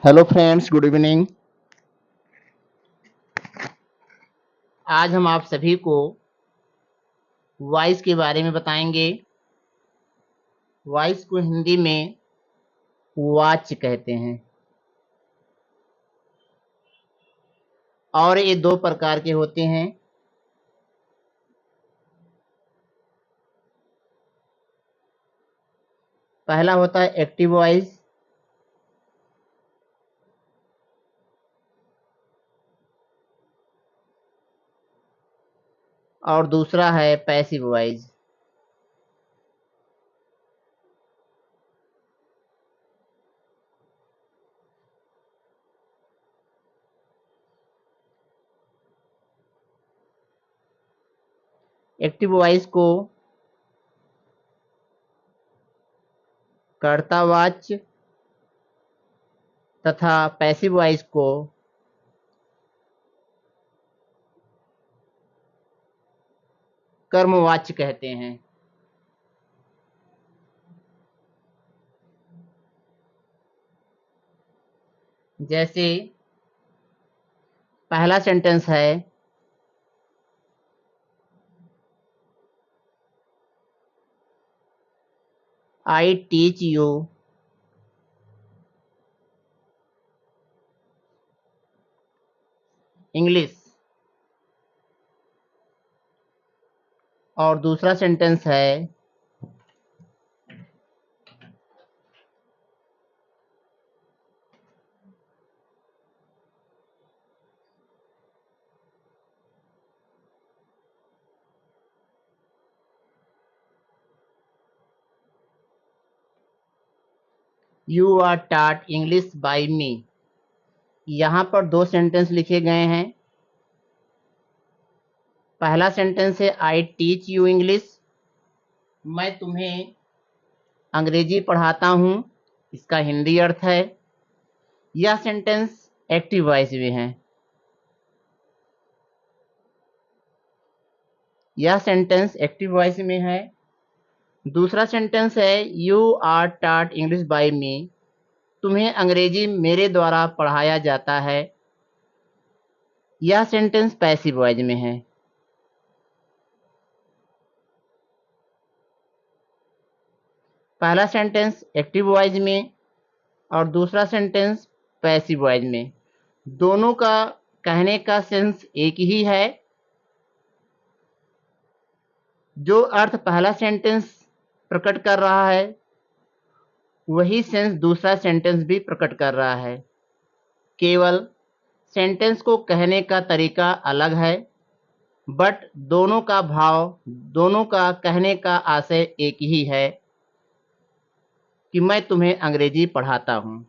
Hello friends, good evening. आज हम आप सभी को वॉइस के बारे में बताएंगे। वॉइस को हिंदी में वाच कहते हैं और ये दो प्रकार के होते हैं। पहला होता है एक्टिव वॉइस और दूसरा है पैसिव वॉइस। एक्टिव वॉइस को कर्तावाच्य तथा पैसिव वॉइस को कर्मवाच्य कहते हैं। जैसे पहला सेंटेंस है आई टीच यू इंग्लिश और दूसरा सेंटेंस है you are taught English by me. यहाँ पर दो सेंटेंस लिखे गए हैं। पहला सेंटेंस है आई टीच यू इंग्लिश, मैं तुम्हें अंग्रेजी पढ़ाता हूँ। इसका हिंदी अर्थ है। यह सेंटेंस एक्टिव वॉइस में है। यह सेंटेंस एक्टिव वॉइस में है। दूसरा सेंटेंस है you are taught English by me, तुम्हें अंग्रेजी मेरे द्वारा पढ़ाया जाता है। यह सेंटेंस पैसिव वॉइस में है। पहला सेंटेंस एक्टिव वॉइस में और दूसरा सेंटेंस पैसिव वॉइस में। दोनों का कहने का सेंस एक ही है। जो अर्थ पहला सेंटेंस प्रकट कर रहा है वही सेंस दूसरा सेंटेंस भी प्रकट कर रहा है। केवल सेंटेंस को कहने का तरीका अलग है, बट दोनों का भाव, दोनों का कहने का आशय एक ही है कि मैं तुम्हें अंग्रेजी पढ़ाता हूँ,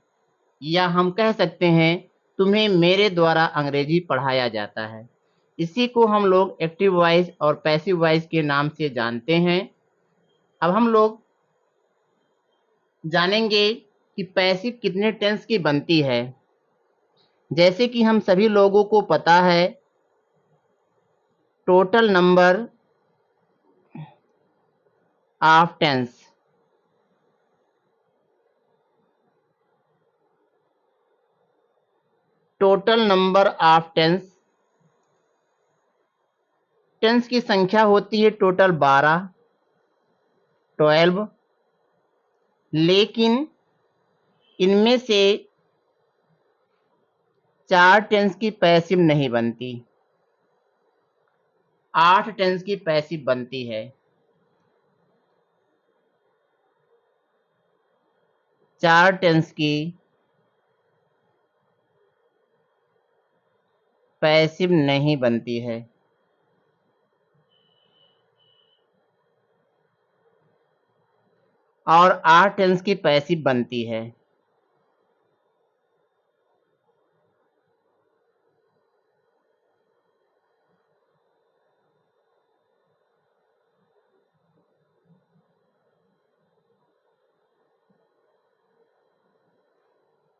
या हम कह सकते हैं तुम्हें मेरे द्वारा अंग्रेजी पढ़ाया जाता है। इसी को हम लोग एक्टिव वॉइस और पैसिव वॉइस के नाम से जानते हैं। अब हम लोग जानेंगे कि पैसिव कितने टेंस की बनती है। जैसे कि हम सभी लोगों को पता है total number of tense. Total number of tense, tense की संख्या होती है टोटल 12, लेकिन इनमें से 4 टेंस की पैसिव नहीं बनती, 8 टेंस की पैसिव बनती है। 4 टेंस की पैसिव नहीं बनती है और 8 टेंस की पैसिव बनती है।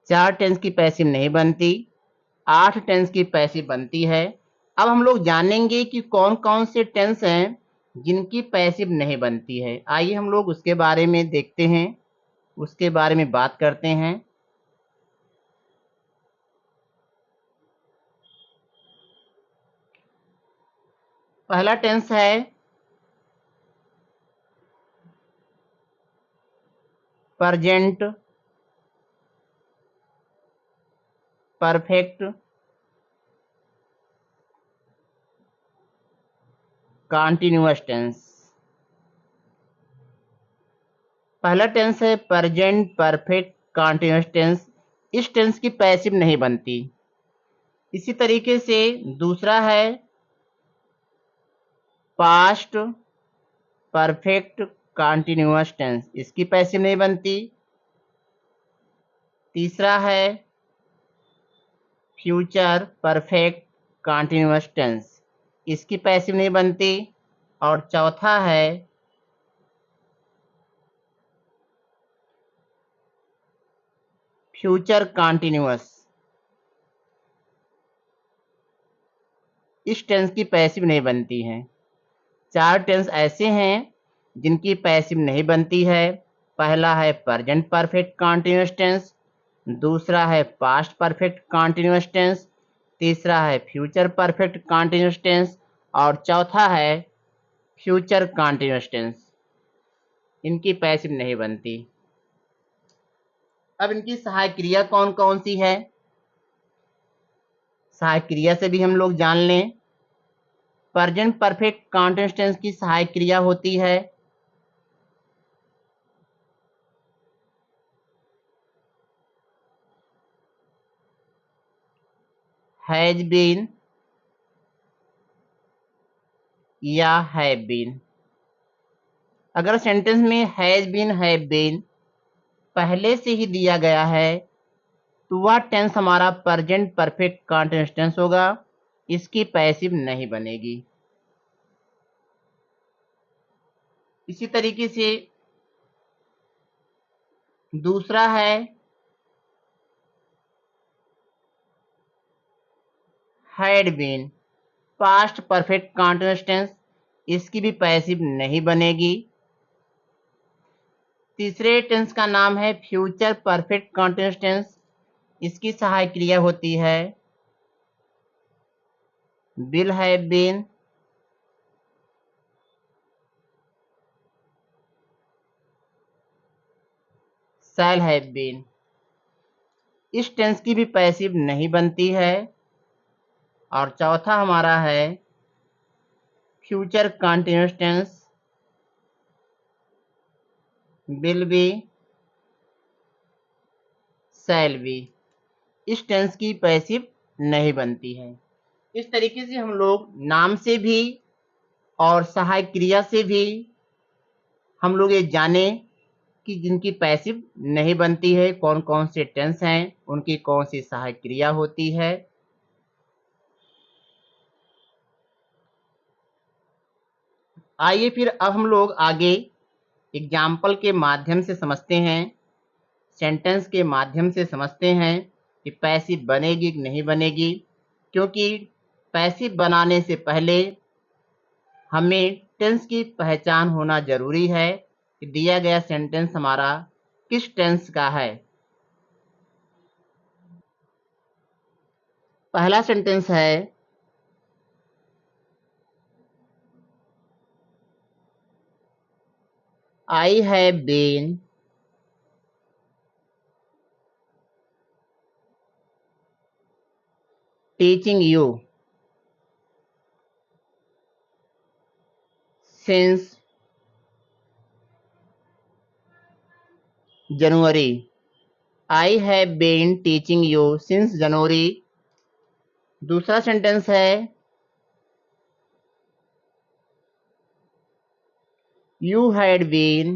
चार टेंस की पैसिव नहीं बनती, 8 टेंस की पैसिव बनती है। अब हम लोग जानेंगे कि कौन कौन से टेंस हैं जिनकी पैसिव नहीं बनती है। आइए हम लोग उसके बारे में देखते हैं, उसके बारे में बात करते हैं। पहला टेंस है प्रेजेंट परफेक्ट कंटीन्यूअस टेंस। पहला टेंस है प्रेजेंट परफेक्ट कंटीन्यूअस टेंस। इस टेंस की पैसिव नहीं बनती। इसी तरीके से दूसरा है पास्ट परफेक्ट कंटीन्यूअस टेंस, इसकी पैसिव नहीं बनती। तीसरा है फ्यूचर परफेक्ट कंटीन्यूअस टेंस, इसकी पैसिव नहीं बनती। और चौथा है फ्यूचर कंटीन्यूअस, इस टेंस की पैसिव नहीं बनती है। चार टेंस ऐसे हैं जिनकी पैसिव नहीं बनती है। पहला है प्रेजेंट परफेक्ट कंटीन्यूअस टेंस, दूसरा है पास्ट परफेक्ट कंटीन्यूअस टेंस, तीसरा है फ्यूचर परफेक्ट कंटीन्यूअस टेंस और चौथा है फ्यूचर कंटीन्यूअस टेंस। इनकी पैसिव नहीं बनती। अब इनकी सहायक क्रिया कौन कौन सी है, सहायक क्रिया से भी हम लोग जान लें। प्रेजेंट परफेक्ट कंटीन्यूअस टेंस की सहायक क्रिया होती है हैज बीन या हैव बीन। अगर सेंटेंस में हैज बीन हैव बीन पहले से ही दिया गया है तो वह टेंस हमारा प्रेजेंट परफेक्ट कंटीन्यूअस टेंस होगा, इसकी पैसिव नहीं बनेगी। इसी तरीके से दूसरा है had been past perfect continuous tense, इसकी भी पैसिव नहीं बनेगी। तीसरे टेंस का नाम है फ्यूचर परफेक्ट कंटीन्यूअस टेंस, इसकी सहायक क्रिया होती है will have been shall have been, इस टेंस की भी पैसिव नहीं बनती है। और चौथा हमारा है future continuous tense will be shall be, इस टेंस की पैसिव नहीं बनती है। इस तरीके से हम लोग नाम से भी और सहायक क्रिया से भी हम लोग ये जाने कि जिनकी पैसिव नहीं बनती है कौन कौन से टेंस हैं, उनकी कौन सी सहायक क्रिया होती है। आइए फिर अब हम लोग आगे एग्जाम्पल के माध्यम से समझते हैं, सेंटेंस के माध्यम से समझते हैं कि पैसिव बनेगी कि नहीं बनेगी। क्योंकि पैसिव बनाने से पहले हमें टेंस की पहचान होना जरूरी है कि दिया गया सेंटेंस हमारा किस टेंस का है। पहला सेंटेंस है I have been teaching you since January. I have been teaching you since January. दूसरा सेंटेंस है you had been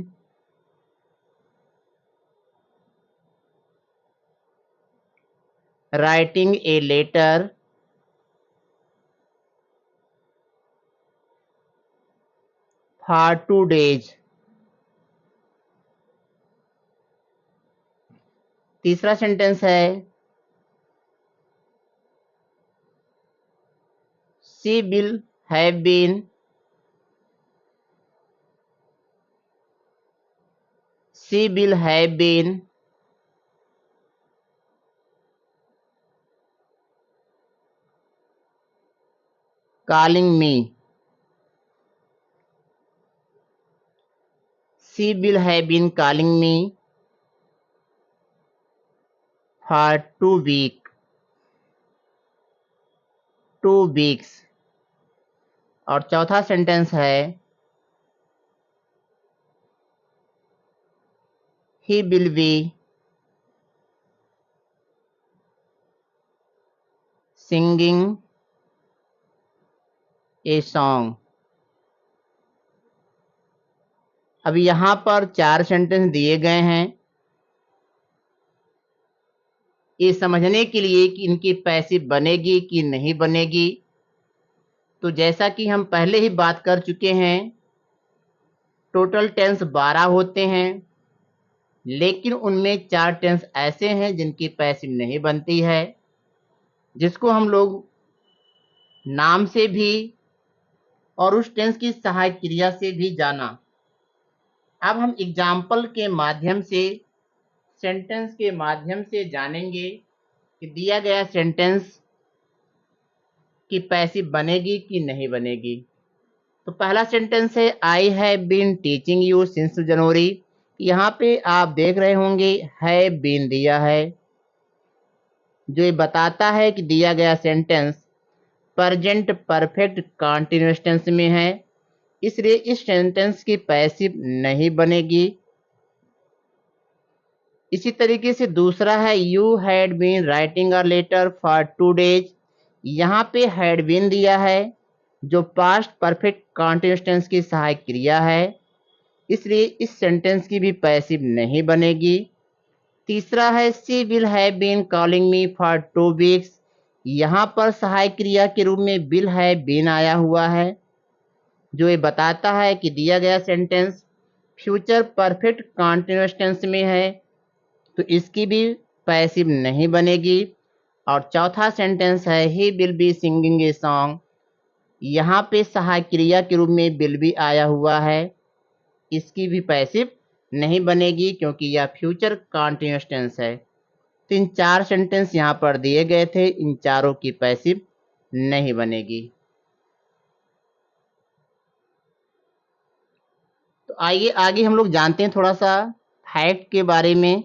writing a letter for 2 days। तीसरा सेंटेंस है she will have been she will have been calling me. she will have been calling me for 2 weeks। और चौथा sentence है he will be singing a song। अब यहाँ पर 4 sentence दिए गए हैं ये समझने के लिए कि इनकी पैसिव बनेगी कि नहीं बनेगी। तो जैसा कि हम पहले ही बात कर चुके हैं, टोटल टेंस 12 होते हैं, लेकिन उनमें 4 टेंस ऐसे हैं जिनकी पैसिव नहीं बनती है, जिसको हम लोग नाम से भी और उस टेंस की सहायक क्रिया से भी जाना। अब हम एग्जाम्पल के माध्यम से, सेंटेंस के माध्यम से जानेंगे कि दिया गया सेंटेंस की पैसिव बनेगी कि नहीं बनेगी। तो पहला सेंटेंस है I have been teaching you since January. यहाँ पे आप देख रहे होंगे हैव बीन दिया है, जो ये बताता है कि दिया गया sentence present perfect continuous tense में है, इसलिए इस सेंटेंस की पैसिव नहीं बनेगी। इसी तरीके से दूसरा है you had been writing a letter for 2 days। यहाँ पे हैड बीन दिया है, जो पास्ट परफेक्ट कंटीन्यूअस टेंस की सहायक क्रिया है, इसलिए इस सेंटेंस की भी पैसिव नहीं बनेगी। तीसरा है she will have been calling me for 2 weeks। यहाँ पर सहायक क्रिया के रूप में विल हैव बीन आया हुआ है, जो ये बताता है कि दिया गया sentence future perfect continuous tense में है, तो इसकी भी पैसिव नहीं बनेगी। और चौथा सेंटेंस है he will be singing a song. यहाँ पे सहायक क्रिया के रूप में विल बी आया हुआ है, इसकी भी पैसिव नहीं बनेगी क्योंकि यह फ्यूचर कंटीन्यूअस टेंस है। तो इन 4 सेंटेंस यहाँ पर दिए गए थे, इन चारों की पैसिव नहीं बनेगी। तो आइए आगे हम लोग जानते हैं थोड़ा सा फैक्ट के बारे में।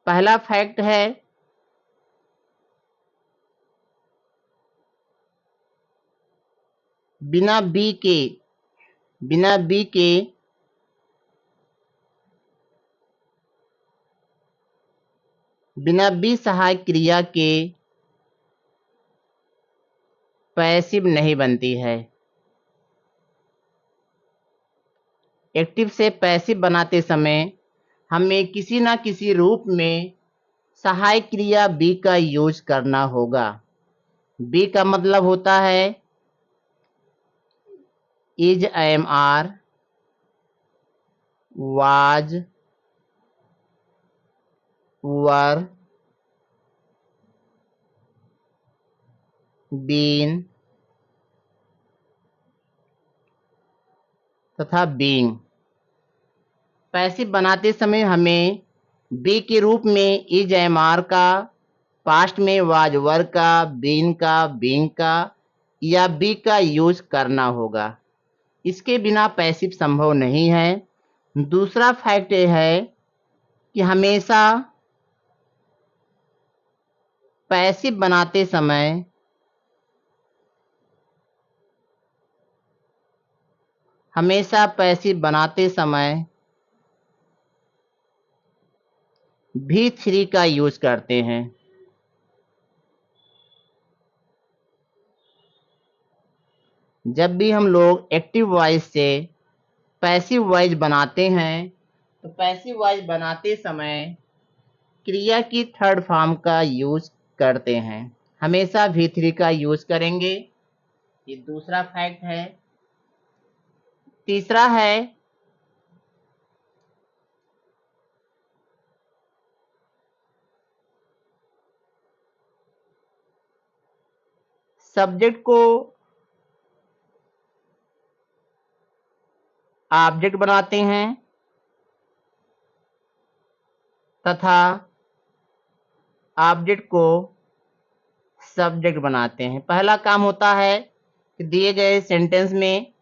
पहला फैक्ट है बिना बी के बिना बी सहायक क्रिया के पैसिव नहीं बनती है। एक्टिव से पैसिव बनाते समय हमें किसी ना किसी रूप में सहायक क्रिया बी का यूज करना होगा। बी का मतलब होता है is, am, are, was, were, been तथा बीइंग। पैसिव बनाते समय हमें बी के रूप में इज, एम, आर का, पास्ट में वाज, वर का, बीन का, बीइंग का या बी का यूज करना होगा। इसके बिना पैसिव संभव नहीं है। दूसरा फैक्ट ये है कि हमेशा पैसिव बनाते समय V3 का यूज करते हैं। जब भी हम लोग एक्टिव वॉइस से पैसिव वॉइस बनाते हैं, तो पैसिव वॉइस बनाते समय क्रिया की थर्ड फॉर्म का यूज करते हैं। हमेशा V3 का यूज करेंगे। ये दूसरा फैक्ट है। तीसरा है सब्जेक्ट को ऑब्जेक्ट बनाते हैं तथा ऑब्जेक्ट को सब्जेक्ट बनाते हैं। पहला काम होता है कि दिए गए सेंटेंस में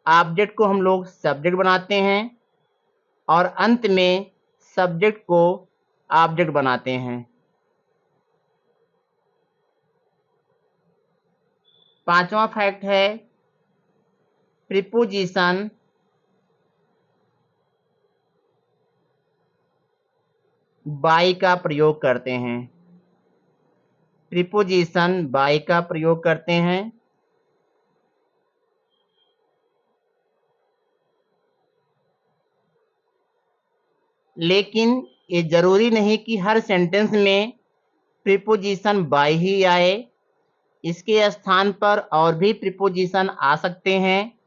ऑब्जेक्ट को हम लोग सब्जेक्ट बनाते हैं और अंत में सब्जेक्ट को ऑब्जेक्ट बनाते हैं। 5वां फैक्ट है प्रीपोजिशन बाय का प्रयोग करते हैं। प्रीपोजिशन बाय का प्रयोग करते हैं। लेकिन ये जरूरी नहीं कि हर सेंटेंस में प्रीपोजिशन बाय ही आए। इसके स्थान पर और भी प्रीपोजिशन आ सकते हैं,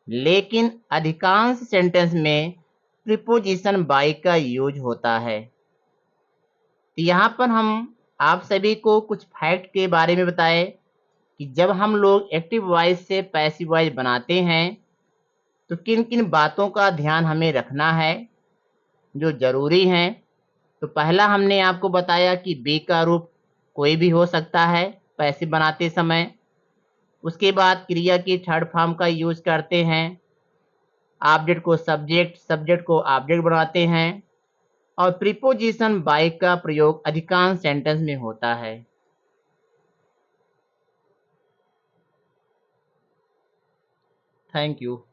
लेकिन अधिकांश सेंटेंस में प्रीपोजिशन बाय का यूज होता है। यहाँ पर हम आप सभी को कुछ फैक्ट के बारे में बताए कि जब हम लोग एक्टिव वॉइस से पैसिव वॉइस बनाते हैं तो किन किन बातों का ध्यान हमें रखना है जो जरूरी हैं। तो पहला हमने आपको बताया कि बी का रूप कोई भी हो सकता है पैसिव बनाते समय। उसके बाद क्रिया की थर्ड फॉर्म का यूज करते हैं, ऑब्जेक्ट को सब्जेक्ट, सब्जेक्ट को ऑब्जेक्ट बनाते हैं और प्रीपोजिशन बाय का प्रयोग अधिकांश सेंटेंस में होता है। Thank you.